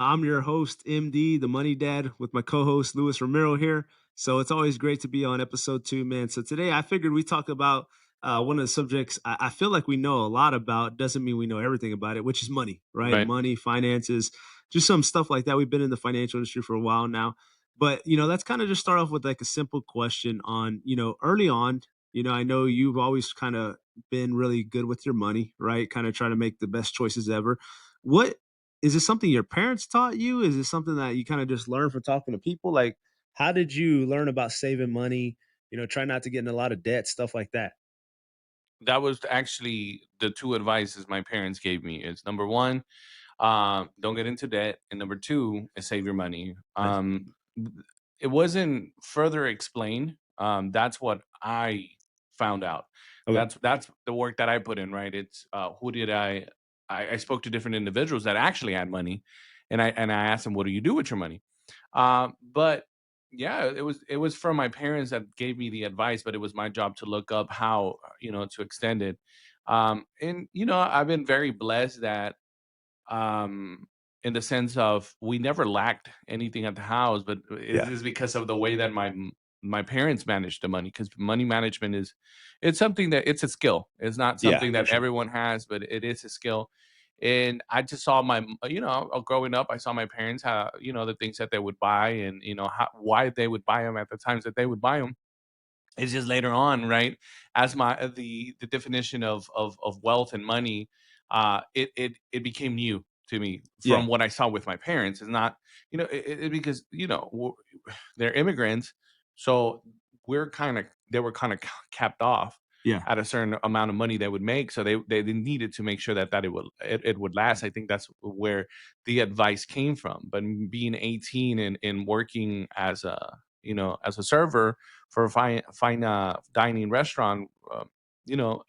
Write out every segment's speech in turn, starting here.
I'm your host, MD, the Money Dad, with my co-host Luis Romero here. So it's always great to be on episode 2, man. So today I figured we talk about one of the subjects I feel like we know a lot about. Doesn't mean we know everything about it, which is money, right? Right. Money, finances, just some stuff like that. We've been in the financial industry for a while now, but let's kind of just start off with like a simple question on, early on. I know you've always kind of been really good with your money, right? Kind of try to make the best choices ever. What is this something your parents taught you? Is it something that you kind of just learned from talking to people? Like, how did you learn about saving money? Try not to get in a lot of debt, stuff like that. That was actually the two advices my parents gave me. Is number one, don't get into debt, and number two is save your money. Nice. Th- it wasn't further explained. That's what I found out. Okay. That's the work that I put in. Right. It's who did I spoke to different individuals that actually had money, and I asked them, "What do you do with your money?" But yeah, it was from my parents that gave me the advice, but it was my job to look up how to extend it. And I've been very blessed that um in the sense of we never lacked anything at the house, but it Yeah. is because of the way that my parents managed the money, because money management is it's something that it's a skill. It's not Yeah, something for that sure. everyone has, but it is a skill. And I just saw growing up, I saw my parents how the things that they would buy, and why they would buy them at the times that they would buy them. It's just later on, right? As the definition of wealth and money, it became new to me Yeah. from what I saw with my parents. Is not, because they're immigrants, so they were kind of capped off Yeah. at a certain amount of money they would make, so they needed to make sure that it would last. I think that's where the advice came from. But being 18 and working as a server for a fine dining restaurant,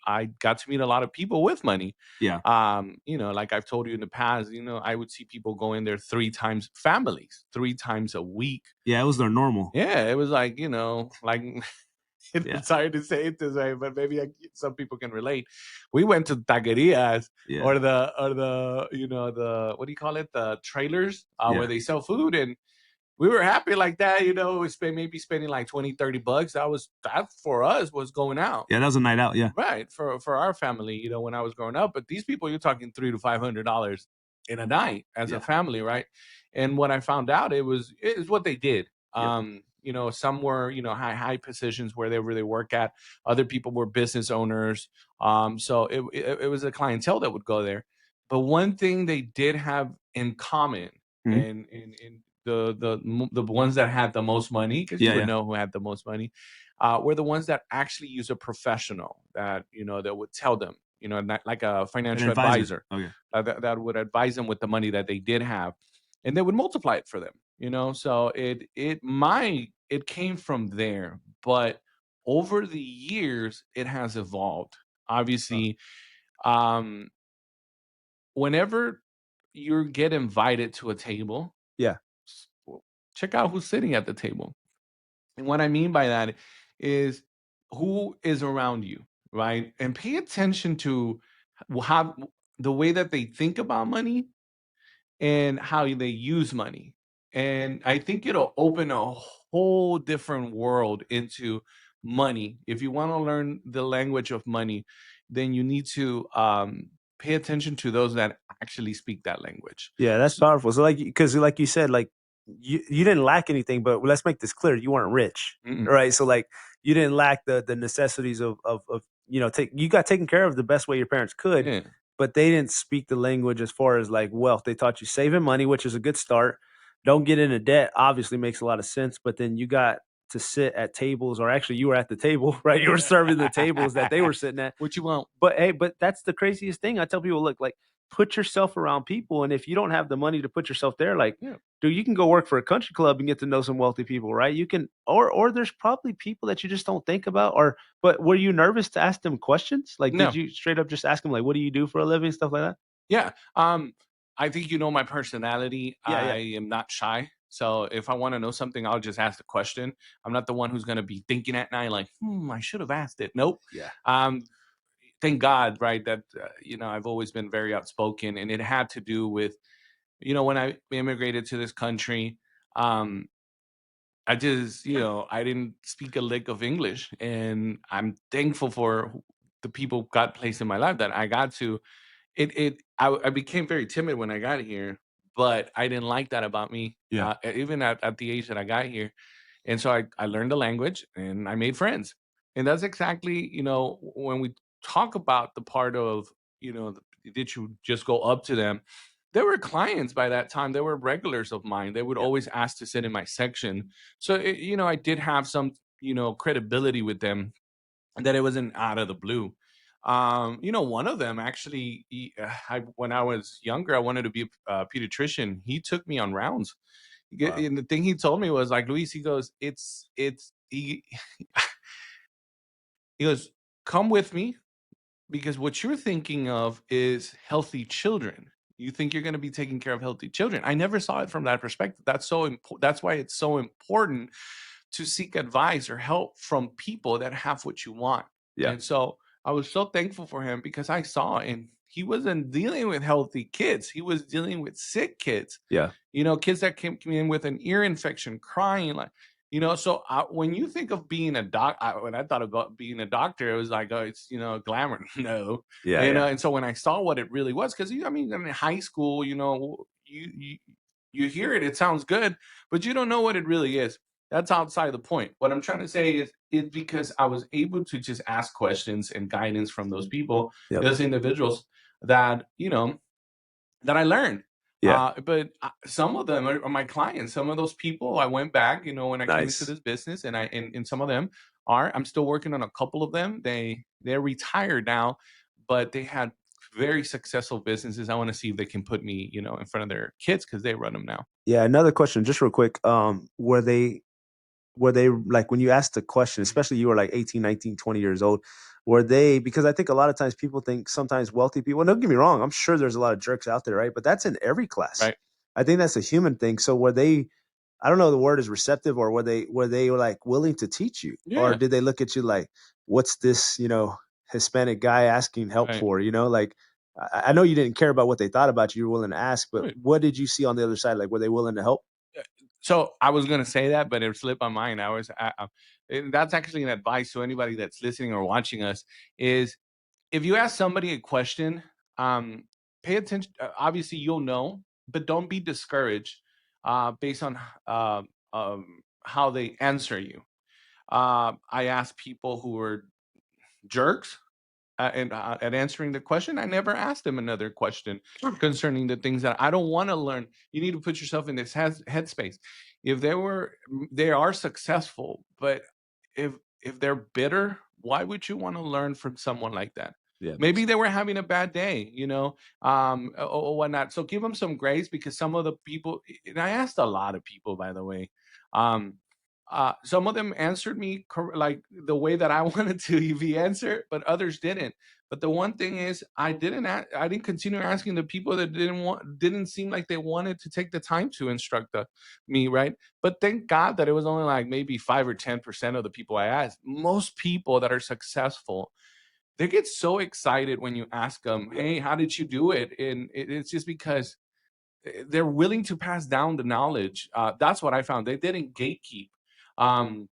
I got to meet a lot of people with money. Yeah. Like I've told you in the past, I would see people go in there three times, families, three times a week. Yeah. It was their normal. Yeah, it was like, like Yeah. it's hard to say it this way, but maybe some people can relate. We went to taquerias, Yeah. or the what do you call it? The trailers where Yeah. they sell food, and we were happy like that. We maybe spending like 20, $30. That for us was going out. Yeah. That was a night out. Yeah. Right. For our family, when I was growing up. But these people, you're talking $300 to $500 in a night as a Yeah. family, right? And what I found out, it is what they did. Yep. Some were, high positions where they really work at. Other people were business owners. So it was a clientele that would go there. But one thing they did have in common, Mhm. and the ones that had the most money, because you Yeah. would Yeah. know who had the most money, were the ones that actually use a professional that would tell them, not like a An financial advisor. advisor, Okay. that would advise them with the money that they did have, and they would multiply it for them. So it came from there, but over the years it has evolved. Uh, Obviously, um, whenever you get invited to a table, yeah. well, check out who's sitting at the table. And what I mean by that is who is around you, right? And pay attention to how the way that they think about money and how they use money. And I think it'll open a whole different world into money. If you want to learn the language of money, then you need to pay attention to those that actually speak that language. Yeah, that's powerful. So, like, because like you said, like you didn't lack anything, but let's make this clear: you weren't rich, Mm-mm. right? So, like, you didn't lack the necessities of take you got taken care of the best way your parents could, Yeah. but they didn't speak the language as far as like wealth. They taught you saving money, which is a good start. Don't get into debt. Obviously, makes a lot of sense. But then you got to sit at tables, or actually, you were at the table, right? You were serving the tables that they were sitting at. What you want? But hey, but that's the craziest thing. I tell people, look, like put yourself around people, and if you don't have the money to put yourself there, like, Yeah. dude, you can go work for a country club and get to know some wealthy people, right? You can, or there's probably people that you just don't think about. Or, but were you nervous to ask them questions? Like, did No. you straight up just ask them, like, what do you do for a living, stuff like that? Yeah. I think my personality. Yeah, I yeah, am not shy. So if I want to know something, I'll just ask the question. I'm not the one who's going to be thinking at night like, I should have asked it. Nope. yeah, Um, thank God, right? That I've always been very outspoken, and it had to do with when I immigrated to this country, um, I just, I didn't speak a lick of English, and I'm thankful for the people got placed in my life that I got to. I became very timid when I got here, but I didn't like that about me, Yeah. even at the age that I got here. And so I learned the language and I made friends. And that's exactly, when we talk about the part of, did you just go up to them? There were clients by that time. They were regulars of mine. They would Yeah. always ask to sit in my section. So, I did have some, credibility with them, and that it wasn't out of the blue. One of them actually, when I was younger, I wanted to be a pediatrician. He took me on rounds. Wow. And the thing he told me was like, Luis, he goes, he goes, come with me because what you're thinking of is healthy children. You think you're going to be taking care of healthy children. I never saw it from that perspective. That's so important. That's why it's so important to seek advice or help from people that have what you want. Yeah. And so I was so thankful for him because I saw, and he wasn't dealing with healthy kids. He was dealing with sick kids. Yeah. Kids that came in with an ear infection, crying like, so when you think of being a when I thought about being a doctor, it was like, oh, it's, glamour. No, Yeah. Yeah. and so when I saw what it really was, because I mean, in high school, you hear it, it sounds good, but you don't know what it really is. That's outside the point. What I'm trying to say is, it's because I was able to just ask questions and guidance from those people, Yep. those individuals that that I learned. Yeah. But some of them are my clients. Some of those people I went back, when I came into Nice. this business, and some of them are. I'm still working on a couple of them. They're retired now, but they had very successful businesses. I want to see if they can put me, in front of their kids because they run them now. Yeah. Another question, just real quick. Were they like when you asked the question, especially you were like 18, 19, 20 years old, were they, because I think a lot of times people think sometimes wealthy people, and don't get me wrong, I'm sure there's a lot of jerks out there, right? But that's in every class. Right? I think that's a human thing. So were they, I don't know the word is receptive, or were they like willing to teach you? Or Yeah. did they look at you like, what's this, Hispanic guy asking help Right. for, like I know you didn't care about what they thought about you, you were willing to ask, but Right. what did you see on the other side? Like, were they willing to help? So I was gonna say that, but it slipped my mind. And that's actually an advice to anybody that's listening or watching us is if you ask somebody a question, pay attention. Obviously, you'll know, but don't be discouraged based on how they answer you. I asked people who were jerks and answering the question. I never asked them another question concerning the things that I don't want to learn. You need to put yourself in this headspace. If they are successful, but if they're bitter, why would you want to learn from someone like that? Yeah, makes Maybe they sense. were having a bad day, or whatnot. So give them some grace because some of the people, and I asked a lot of people, by the way, um, some of them answered me like the way that I wanted to be answered, but others didn't. But the one thing is, I didn't continue asking the people that didn't seem like they wanted to take the time to instruct me, right? But thank God that it was only like maybe 5 or 10% of the people I asked. Most people that are successful, they get so excited when you ask them, "Hey, how did you do it?" And it's just because they're willing to pass down the knowledge. That's what I found. They didn't gatekeep. Um,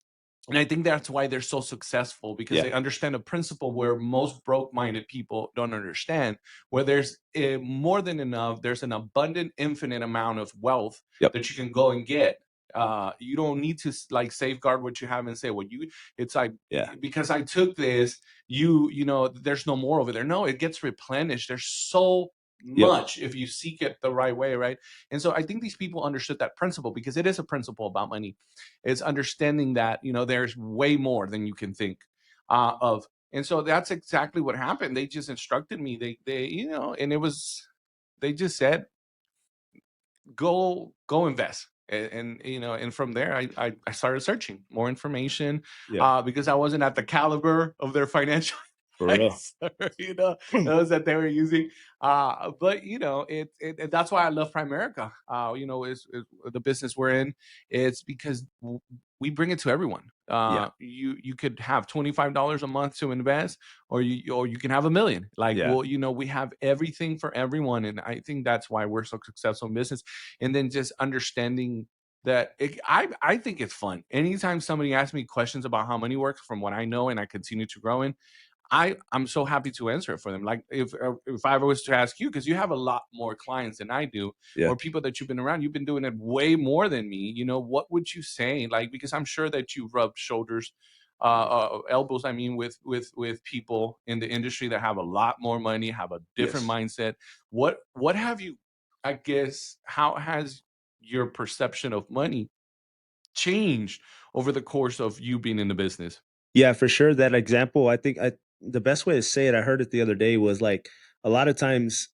and I think that's why they're so successful because Yeah. they understand a principle where most broke-minded people don't understand. Where there's more than enough, there's an abundant, infinite amount of wealth Yep. that you can go and get. You don't need to like safeguard what you have and say, "Well, you." It's like Yeah. because I took this, there's no more over there. No, it gets replenished. There's so Yep. much if you seek it the right way, right? And so I think these people understood that principle because it is a principle about money. It's understanding that there's way more than you can think of, and so that's exactly what happened. They just instructed me. They and it was they just said go invest. And and from there I started searching more information Yeah. because I wasn't at the caliber of their financial. For real. Yes, sir, those that they were using. But that's why I love Primerica. Is the business we're in. It's because we bring it to everyone. Yeah. You could have $25 a month to invest, or you can have 1 million. Like, Yeah. well, we have everything for everyone, and I think that's why we're so successful in business. And then just understanding that I think it's fun. Anytime somebody asks me questions about how money works from what I know and I continue to grow in, I'm so happy to answer it for them. Like, if I was to ask you, because you have a lot more clients than I do, Yeah. or people that you've been around, you've been doing it way more than me. What would you say? Like, because I'm sure that you rub shoulders, elbows. I mean, with people in the industry that have a lot more money, have a different Yes. mindset. What have you? I guess, how has your perception of money changed over the course of you being in the business? Yeah, for sure. That example, I think the best way to say it, I heard it the other day, was like a lot of times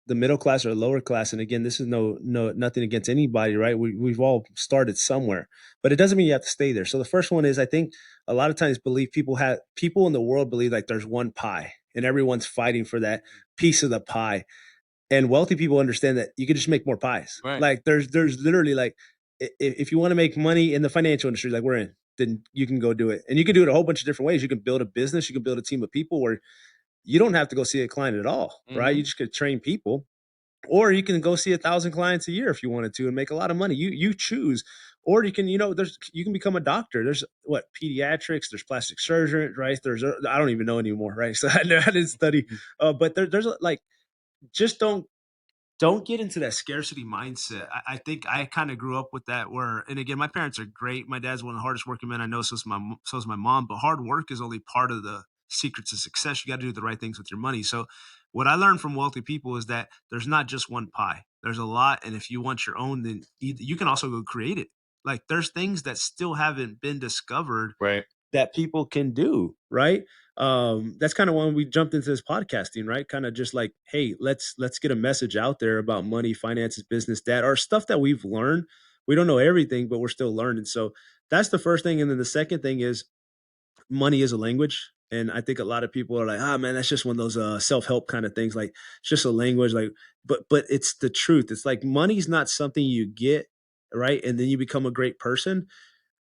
the middle class or lower class, and again, this is nothing against anybody, right? We've all started somewhere, but it doesn't mean you have to stay there. So the first one is, I think a lot of times believe people in the world believe like there's one pie and everyone's fighting for that piece of the pie. And wealthy people understand that you can just make more pies. Right. Like there's literally like, if you want to make money in the financial industry like we're in, then you can go do it. And you can do it a whole bunch of different ways. You can build a business, you can build a team of people where you don't have to go see a client at all, right? Hmm. You just could train people, or you can go see 1,000 clients a year if you wanted to and make a lot of money. You choose. Or you can, you can become a doctor. There's what, pediatrics, there's plastic surgery, right? I don't even know anymore, right? So I didn't study, but there's like, just don't get into that scarcity mindset. I think I kind of grew up with that where, and again, my parents are great. My dad's one of the hardest working men I know. So is my mom. But hard work is only part of the secret to success. You got to do the right things with your money. So what I learned from wealthy people is that there's not just one pie. There's a lot, and if you want your own, then you can also go create it. Like there's things that still haven't been discovered Right. that people can do, right? That's kind of when we jumped into this podcasting, right? Kind of just like, hey, let's get a message out there about money, finances, business, that or stuff that we've learned. We don't know everything, but we're still learning. So that's the first thing. And then the second thing is money is a language. And I think a lot of people are like, ah, man, that's just one of those self-help kind of things. Like it's just a language, like, but it's the truth. It's like money's not something you get, right? And then you become a great person.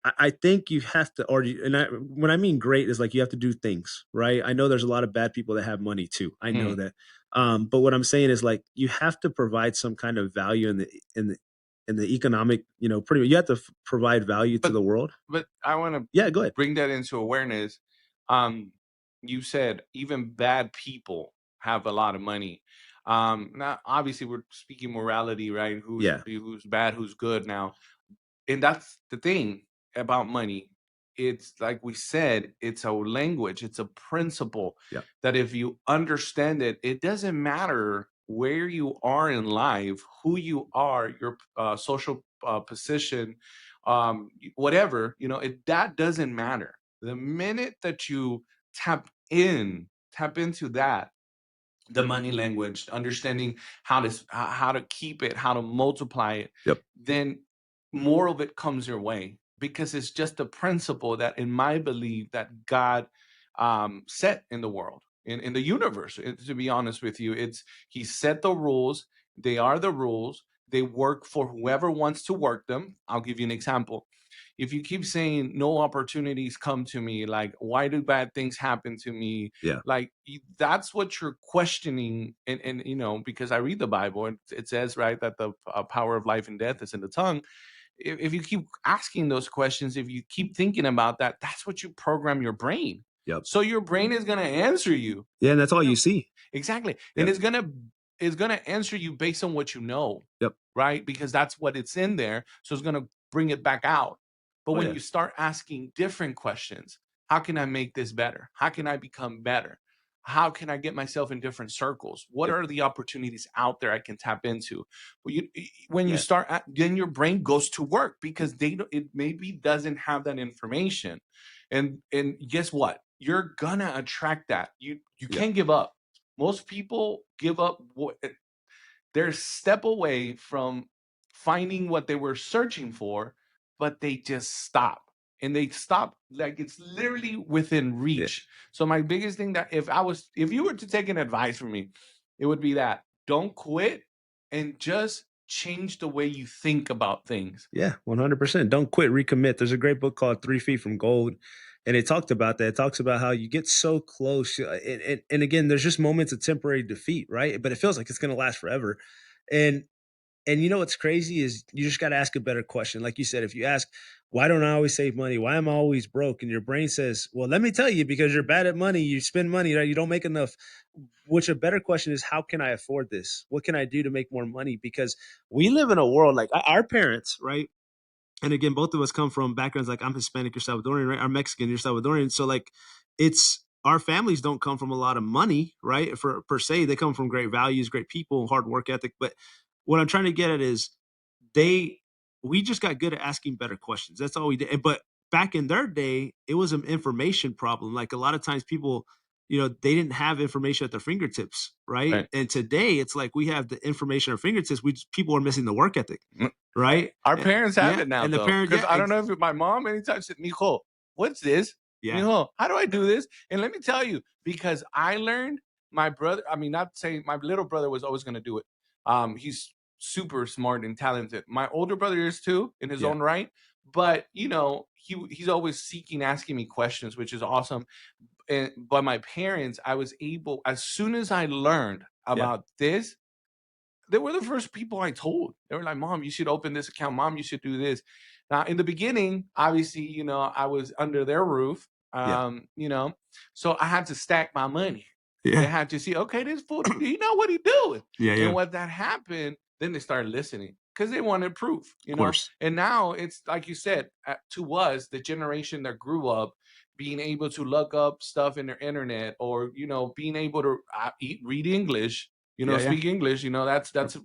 I think you have to, when I mean great is like you have to do things, right? I know there's a lot of bad people that have money too. I know Mm. that. But what I'm saying is like you have to provide some kind of value in the economic, pretty you have to provide value to But the world. but I want to Yeah, go ahead. bring that into awareness. Um, you said even bad people have a lot of money. Now, obviously, we're speaking morality, right? Yeah, Who's bad, who's good now, and that's the thing about money. It's like we said, it's a language, it's a principle yeah, that if you understand it, it doesn't matter where you are in life, who you are, your social position, whatever, that doesn't matter. The minute that you tap into that, the money language, understanding how to keep it, how to multiply it, yep, then more of it comes your way, because it's just a principle that, in my belief, that God set in the world, in the universe. To be honest with you, it's He set the rules. They are the rules. They work for whoever wants to work them. I'll give you an example. If you keep saying no opportunities come to me, like, why do bad things happen to me, yeah, like, that's what you're questioning. And because I read the Bible, and it says, right, that the power of life and death is in the tongue. If you keep asking those questions, if you keep thinking about that, that's what you program your brain. yep, So your brain is going to answer you. yeah, and that's all you see. Exactly. And Yep, it's gonna answer you based on what you know, yep, right? Because that's what it's in there. So it's gonna bring it back out. But oh when yeah, you start asking different questions, how can I make this better? How can I become better? How can I get myself in different circles? What yep, are the opportunities out there I can tap into? When you yeah, start, then your brain goes to work, because it maybe doesn't have that information, and guess what? You're gonna attract that. You yeah, can't give up. Most people give up. They're a step away from finding what they were searching for, but they just stop. and they stop, like it's literally within Yeah. reach. So my biggest thing, that if you were to take an advice from me, it would be that don't quit and just change the way you think about things. Yeah, 100%. Don't quit, recommit. There's a great book called 3 Feet from Gold, and it talked about that. It talks about how you get so close. And again, there's just moments of temporary defeat, right? But it feels like it's going to last forever. And and you know what's crazy is you just got to ask a better question. Like you said, if you ask, why don't I always save money? Why am I always broke? And your brain says, well, let me tell you, because you're bad at money. You spend money, right? You don't make enough. Which a better question is, how can I afford this? What can I do to make more money? Because we live in a world like our parents, right? And again, both of us come from backgrounds like I'm Hispanic, you're Salvadorian, right? I'm Mexican, you're Salvadorian. So like it's our families don't come from a lot of money, right? For per se, they come from great values, great people, hard work ethic. But what I'm trying to get at is they we just got good at asking better questions. That's all we did. But back in their day, it was an information problem. Like a lot of times people, they didn't have information at their fingertips, right? Right. And today it's like we have the information at our fingertips. People are missing the work ethic, right? Our parents have Yeah, it now and the though, parent, because yeah, I don't know if my mom anytime said, "Mijo, what's this? yeah, Mijo, how do I do this?" And let me tell you, because I learned, my brother. I mean, not saying my little brother was always going to do it. He's super smart and talented. My older brother is too, in his yeah, own right. But he's always seeking, asking me questions, which is awesome. And but my parents, I was able, as soon as I learned yeah, about this, they were the first people I told. They were like, "Mom, you should open this account. Mom, you should do this." Now, in the beginning, obviously, I was under their roof, yeah, so I had to stack my money. They yeah, had to see, okay, this fool, he know what he doing. yeah, And yeah. what that happened, then they started listening because they wanted proof. Of course. And now it's like you said, to us, the generation that grew up being able to look up stuff in their internet, or being able to read English, Yeah, yeah, speak English, that's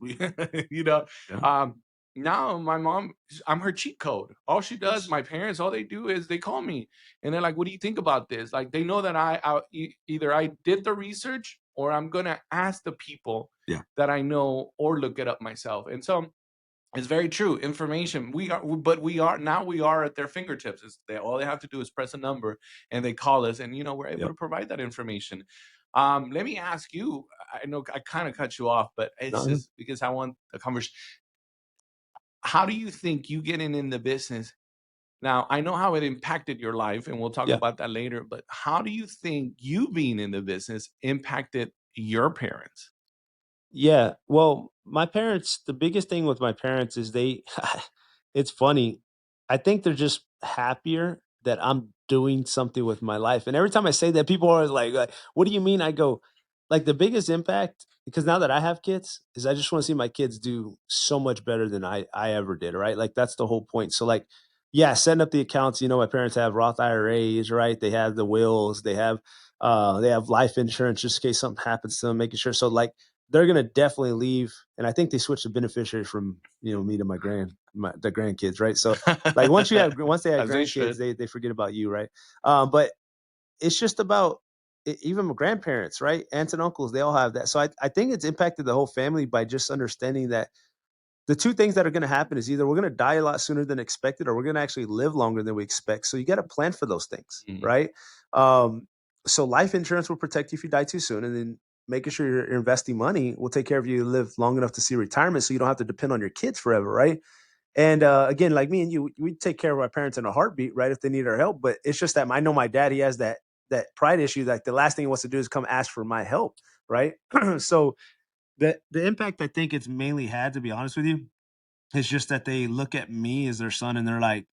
you know, yeah. um, now my mom, I'm her cheat code. All she does, Yes. my parents, all they do is they call me and they're like, "What do you think about this?" Like they know that either I did the research or I'm gonna ask the people Yeah, that I know or look it up myself. And so it's very true. Information. We are at their fingertips. All they have to do is press a number and they call us, and we're able yep, to provide that information. Let me ask you. I know I kind of cut you off, but it's no, just because I want a conversation. How do you think you getting in the business now? I know how it impacted your life, and we'll talk yeah. about that later. But how do you think you being in the business impacted your parents? Yeah. Well, my parents, the biggest thing with my parents is it's funny. I think they're just happier that I'm doing something with my life. And every time I say that, people are always like, what do you mean? I go, like, the biggest impact, because now that I have kids, is I just want to see my kids do so much better than I ever did. Right. Like, that's the whole point. So, like, yeah, setting up the accounts, my parents have Roth IRAs, right? They have the wills, they have life insurance just in case something happens to them, making sure. So, like, they're gonna definitely leave, and I think they switched the beneficiaries from, me to the grandkids, right? So, like, once they have As they grandkids, should. they forget about you, right? But it's just about even my grandparents, right? Aunts and uncles, they all have that. So I think it's impacted the whole family by just understanding that the two things that are going to happen is either we're going to die a lot sooner than expected, or we're going to actually live longer than we expect. So you got to plan for those things, Mhm. right? Um, so life insurance will protect you if you die too soon, and then making sure you're investing money will take care of you to live long enough to see retirement, so you don't have to depend on your kids forever, right? And again, like me and you, we take care of our parents in a heartbeat, right? If they need our help, but it's just that I know my dad, he has that pride issue. Like, the last thing he wants to do is come ask for my help, right? So the impact I think it's mainly had, to be honest with you, it's just that they look at me as their son and they're like,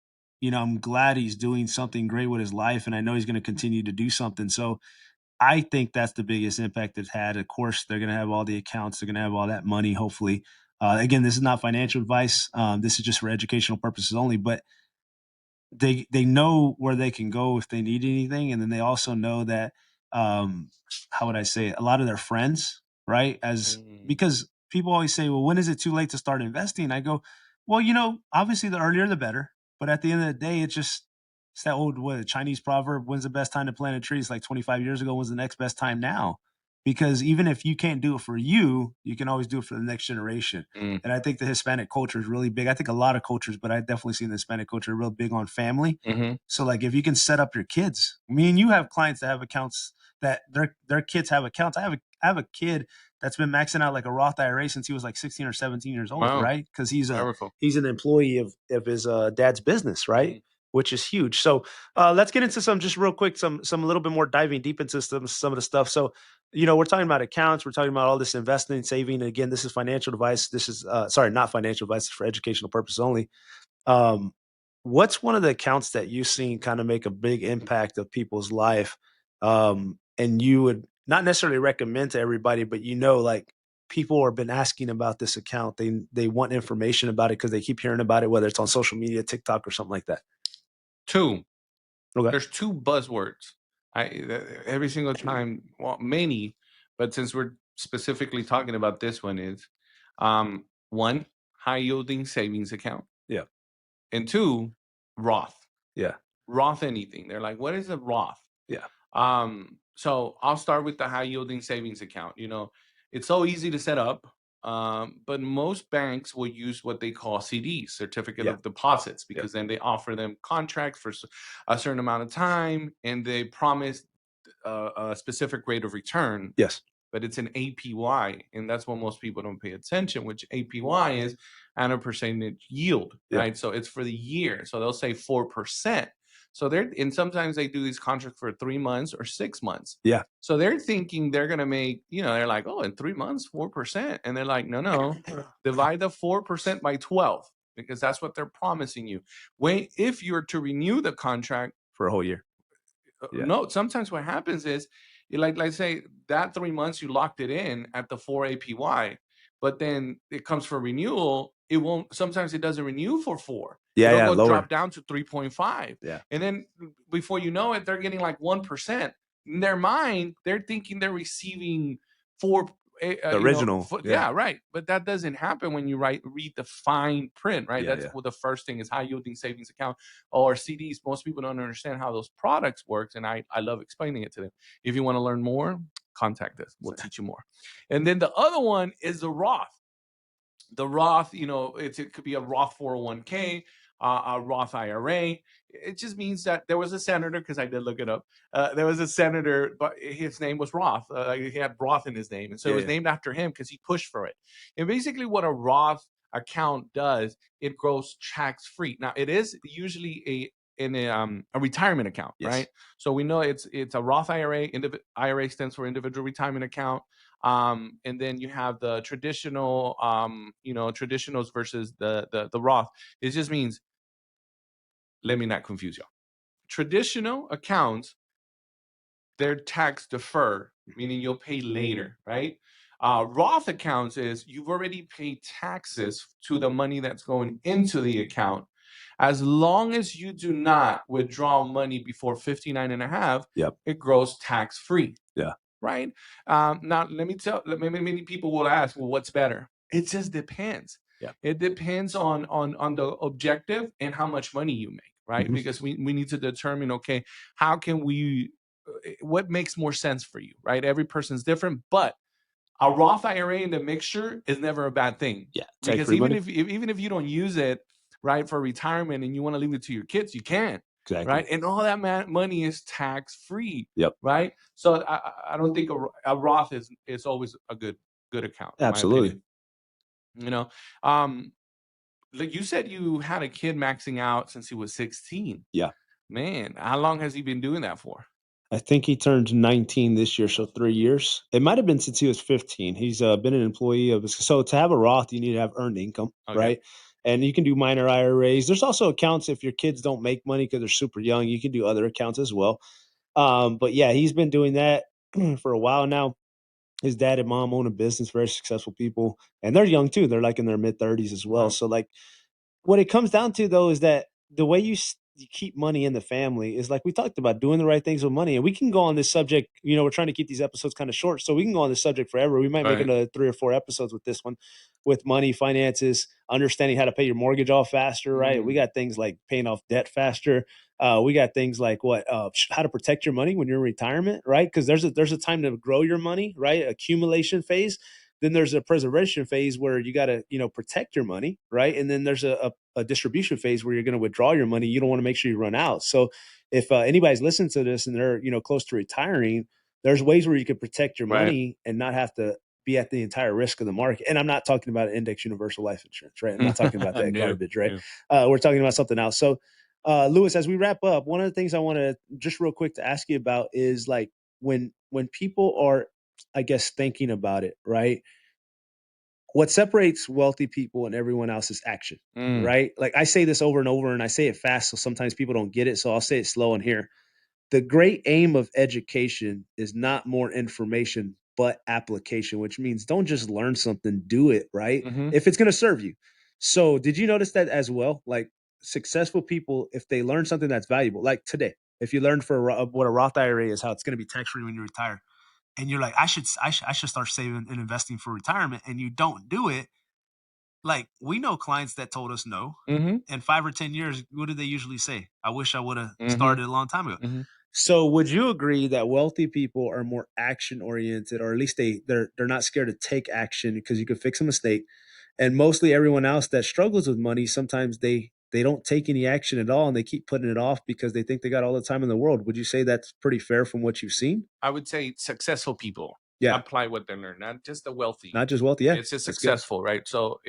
I'm glad he's doing something great with his life, and I know he's going to continue to do something. So I think that's the biggest impact it's had. Of course, they're going to have all the accounts, they're going to have all that money, hopefully. Again, this is not financial advice. This is just for educational purposes only. But they know where they can go if they need anything, and then they also know that, um how would I say it? A lot of their friends, right? As Mm. Because people always say, well, when is it too late to start investing? I go, well, obviously the earlier the better, but at the end of the day, it's that old, what, Chinese proverb, when's the best time to plant a tree? It's like 25 years ago. When's the next best time now? because even if you can't do it for you, you can always do it for the next generation. Mm, And I think the Hispanic culture is really big. I think a lot of cultures, but I definitely see the Hispanic culture real big on family. mhm. So like if you can set up your kids, me and you have clients that have accounts that their kids have accounts. I have a kid that's been maxing out like a Roth IRA since he was like 16 or 17 years old, Wow, right? Because powerful. he's an employee of his dad's business, right? Mhm. Which is huge. So let's get into some just real quick, some a little bit more diving deep into some of the stuff. So we're talking about accounts, we're talking about all this investing, saving. Again, this is financial advice. This is sorry, not financial advice, it's for educational purposes only. Um, what's one of the accounts that you've seen kind of make a big impact of people's life, and you would not necessarily recommend to everybody, but like people have been asking about this account. They want information about it because they keep hearing about it, whether it's on social media, TikTok, or something like that. 2. Okay. There's 2 buzzwords. Every single time, well, many, but since we're specifically talking about this one is, 1, high yielding savings account, Yeah. and 2, Roth. Yeah. Roth anything. They're like, "What is a Roth?" Yeah. So I'll start with the high yielding savings account. It's so easy to set up, but most banks will use what they call CDs, certificate Yeah. of deposits, Yeah. because then they offer them contracts for a certain amount of time, and they promise a specific rate of return, Yes. but it's an APY, and that's what most people don't pay attention, which APY is annual percentage yield, Yeah. right? So it's for the year. So they'll say 4%. So and sometimes they do these contracts for 3 months or 6 months. Yeah. So they're thinking they're gonna make, they're like, oh, in 3 months, 4%. And they're like, no, no, divide the 4% by 12, because that's what they're promising you. If you're to renew the contract, For a whole year. Yeah. no, sometimes what happens is, like say that 3 months you locked it in at the 4 APY, but then it comes for renewal. It won't. Sometimes it doesn't renew for 4. Yeah. It'll Yeah. go Lower. drop down to 3.5, Yeah. and then before you know it, they're getting like 1%. In their mind, they're thinking they're receiving 4. The original. Yeah. Yeah, right. But that doesn't happen when you read the fine print, right? Yeah. That's Yeah. what the first thing is: high yielding savings account or CDs. Most people don't understand how those products works, and I love explaining it to them. If you want to learn more, contact us. We'll teach you more. And then the other one is the Roth. The Roth, it could be a Roth 401k, a Roth IRA. It just means that there was a senator, because I did look it up. There was a senator, but his name was Roth. He had Roth in his name, and so it Yeah. was Yeah. named after him because he pushed for it. And basically, what a Roth account does, it grows tax free. Now, it is usually a retirement account, Yes. right? So we know it's a Roth IRA. IRA stands for individual retirement account. And then you have the traditional, traditionals versus the Roth. It just means, let me not confuse you. Traditional accounts, they're tax defer, meaning you'll pay later, right? Roth accounts is you've already paid taxes to the money that's going into the account. As long as you do not withdraw money before 59 and a half, Yep. it grows tax free, Yeah. right? Now, let me tell. Many people will ask, "Well, what's better?" It just depends. Yeah. It depends on the objective and how much money you make, right? Mhm. Because we need to determine, okay, how can we, what makes more sense for you, right? Every person's different, but a Roth IRA in the mixture is never a bad thing, Yeah. Take because free money. even if you don't use it, right, for retirement, and you want to leave it to your kids, you can, Exactly. right? And all that money is tax free, Yep. right? So I don't think a Roth is always a good account, in my Absolutely. opinion. You know, um, like you said, you had a kid maxing out since he was 16. Yeah. Man, how long has he been doing that for? I think he turned 19 this year, so 3 years. It might have been since he was 15. He's been an employee of so to have a Roth, you need to have earned income, Okay. right? And you can do minor IRAs. There's also accounts if your kids don't make money because they're super young. You can do other accounts as well. But yeah, he's been doing that for a while now. His dad and mom own a business, very successful people, and they're young too. They're like in their mid 30s as well. Wow. So like what it comes down to though is that the way you keep money in the family is like we talked about doing the right things with money, and we can go on this subject. We're trying to keep these episodes kind of short, so we can go on this subject forever. We might make Right. another 3 or 4 episodes with this one, with money, finances, understanding how to pay your mortgage off faster. Right? We Mm, got things like paying off debt faster. We got things like how to protect your money when you're in retirement, right? Because there's a time to grow your money, right? Accumulation phase. Then there's a preservation phase where you got to protect your money, right? And then there's a distribution phase where you're going to withdraw your money. You don't want to make sure you run out. So if anybody's listening to this and they're close to retiring, there's ways where you can protect your Right. money and not have to be at the entire risk of the market. And I'm not talking about index universal life insurance, right? I'm not talking about that No, garbage, right? no. We're talking about something else. So, Lewis, as we wrap up, one of the things I want to just real quick to ask you about is like when people are, I guess, thinking about it, right? What separates wealthy people and everyone else is action, Mm, right? Like I say this over and over, and I say it fast, so sometimes people don't get it. So I'll say it slow in here. The great aim of education is not more information, but application, which means don't just learn something, do it, right? mhm, If it's going to serve you. So, did you notice that as well? Like successful people, if they learn something that's valuable, like today, if you learned what a Roth IRA is, how it's going to be tax free when you retire, and you're like, I should start saving and investing for retirement, and you don't do it, like, we know clients that told us no. mhm, In 5 or 10 years, what do they usually say? "I wish I woulda mhm, started a long time ago." mhm. So, would you agree that wealthy people are more action oriented, or at least they're not scared to take action because you could fix a mistake? And mostly everyone else that struggles with money, sometimes they don't take any action at all, and they keep putting it off because they think they got all the time in the world. Would you say that's pretty fair from what you've seen? I would say successful people Yeah, apply what they learn, not just the wealthy. not just wealthy. Yeah, It's just that's good. successful, right? So,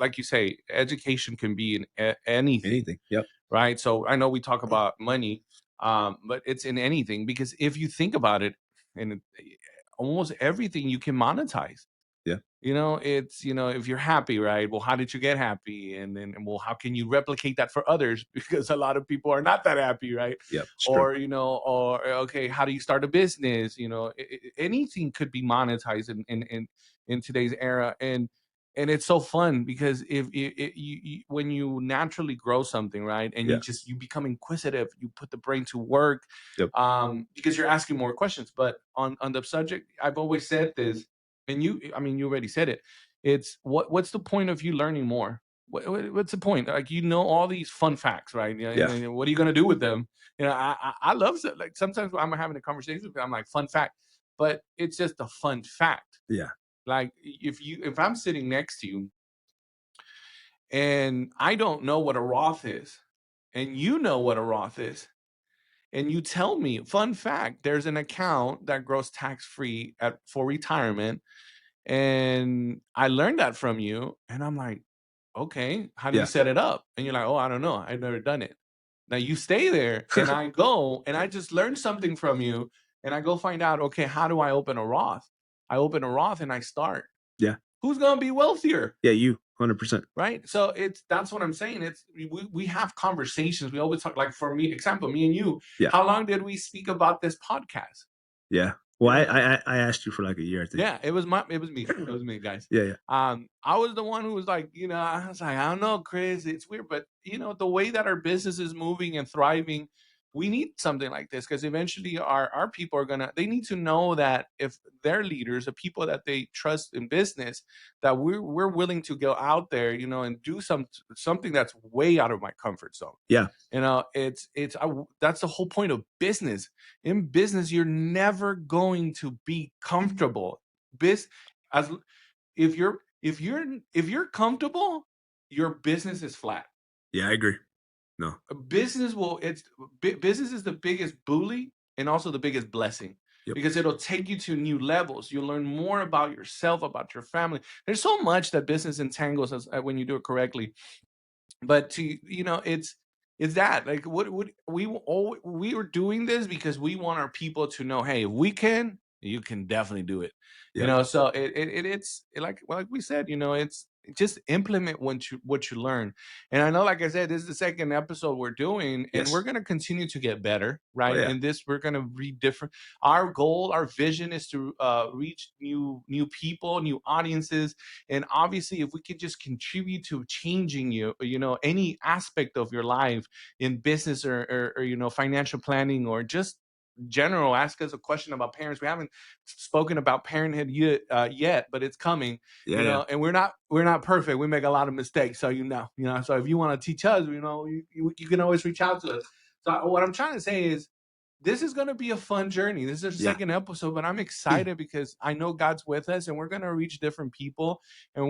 like you say, education can be in anything, Anything. Yep. right? So I know we talk about money, but it's in anything because if you think about it, and almost everything you can monetize. Yeah. It's, if you're happy, right? Well, how did you get happy? And then, well, how can you replicate that for others? Because a lot of people are not that happy, right? Yep. It's true. Or okay, how do you start a business? Anything could be monetized in today's era, and it's so fun because if when you naturally grow something, right, and Yeah. you become inquisitive, you put the brain to work, Yep. because you're asking more questions. But on the subject, I've always said this, and I mean, you already said it. It's what's the point of you learning more? What's the point? Like, all these fun facts, right? And Yeah. then what are you gonna do with them? I love like sometimes when I'm having a conversation with them, I'm like, fun fact, but it's just a fun fact. Yeah. Like, if I'm sitting next to you and I don't know what a Roth is, and you know what a Roth is, and you tell me, fun fact, there's an account that grows tax free at for retirement, and I learned that from you, and I'm like, "Okay, how do you Yeah. set it up?" And you're like, "Oh, I don't know. I've never done it." Now you stay there, and I go, and I just learned something from you, and I go find out, okay, how do I open a Roth? I open a Roth and I start. Yeah. Who's gonna be wealthier? Yeah. You 100%. Right? So that's what I'm saying. We have conversations. We always talk, like, for me, example, me and you, Yeah. how long did we speak about this podcast? Yeah. Well, You know, I asked you for like a year, I think. Yeah, it was me. It was me, guys. Yeah. Yeah. I was the one who was like, I was like, I don't know, Chris, it's weird, but the way that our business is moving and thriving, we need something like this because eventually our people are gonna they need to know that if their leaders, the people that they trust in business, that we're willing to go out there, and do something that's way out of my comfort zone. Yeah. That's the whole point of business. In business, you're never going to be comfortable. Bis as if you're comfortable, your business is flat. Yeah. I agree. No. Business is the biggest bully and also the biggest blessing Yep. because it'll take you to new levels. You'll learn more about yourself, about your family. There's so much that business entangles us when you do it correctly. But it's that, like, what we were doing this because we want our people to know, hey, if we can, you can definitely do it. Yep. So like we said, it's just implement what you learn. And I know, like I said, this is the second episode we're doing, and we're Yes. going to continue to get better, Oh right? yeah. In this, we're going to read different. Our goal, our vision is to reach new people, new audiences. And obviously, if we could just contribute to changing any aspect of your life in business, or financial planning, or just general, ask us a question about parents. We haven't spoken about parenthood yet, but it's coming. Yeah. Yeah. And we're not perfect. We make a lot of mistakes. So so if you want to teach us, you can always reach out to us. So what I'm trying to say is this is going to be a fun journey. This is the Yeah. second episode, but I'm excited because I know God's with us and we're going to reach different people. And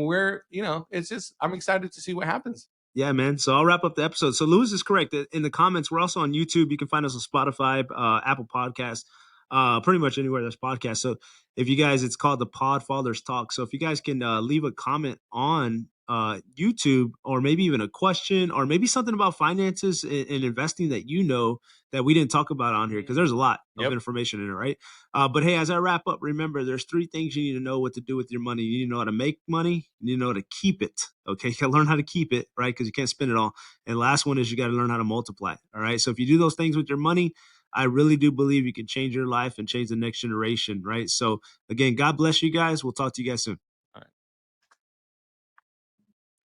it's just, I'm excited to see what happens. Yeah, man. So I'll wrap up the episode. So Lewis is correct. In the comments, we're also on YouTube. You can find us on Spotify, Apple Podcasts, pretty much anywhere there's podcasts. So if you guys, it's called the Podfathers Talk. So if you guys can leave a comment on YouTube, or maybe even a question, or maybe something about finances and investing that that we didn't talk about on here, because there's a lot of Yep. information in it, right? But hey, as I wrap up, remember there's three things you need to know what to do with your money. You need to know how to make money. You need to know how to keep it. Okay, you got to learn how to keep it, right? Because you can't spend it all. And last one is you got to learn how to multiply. All right. So if you do those things with your money, I really do believe you can change your life and change the next generation, right? So again, God bless you guys. We'll talk to you guys soon.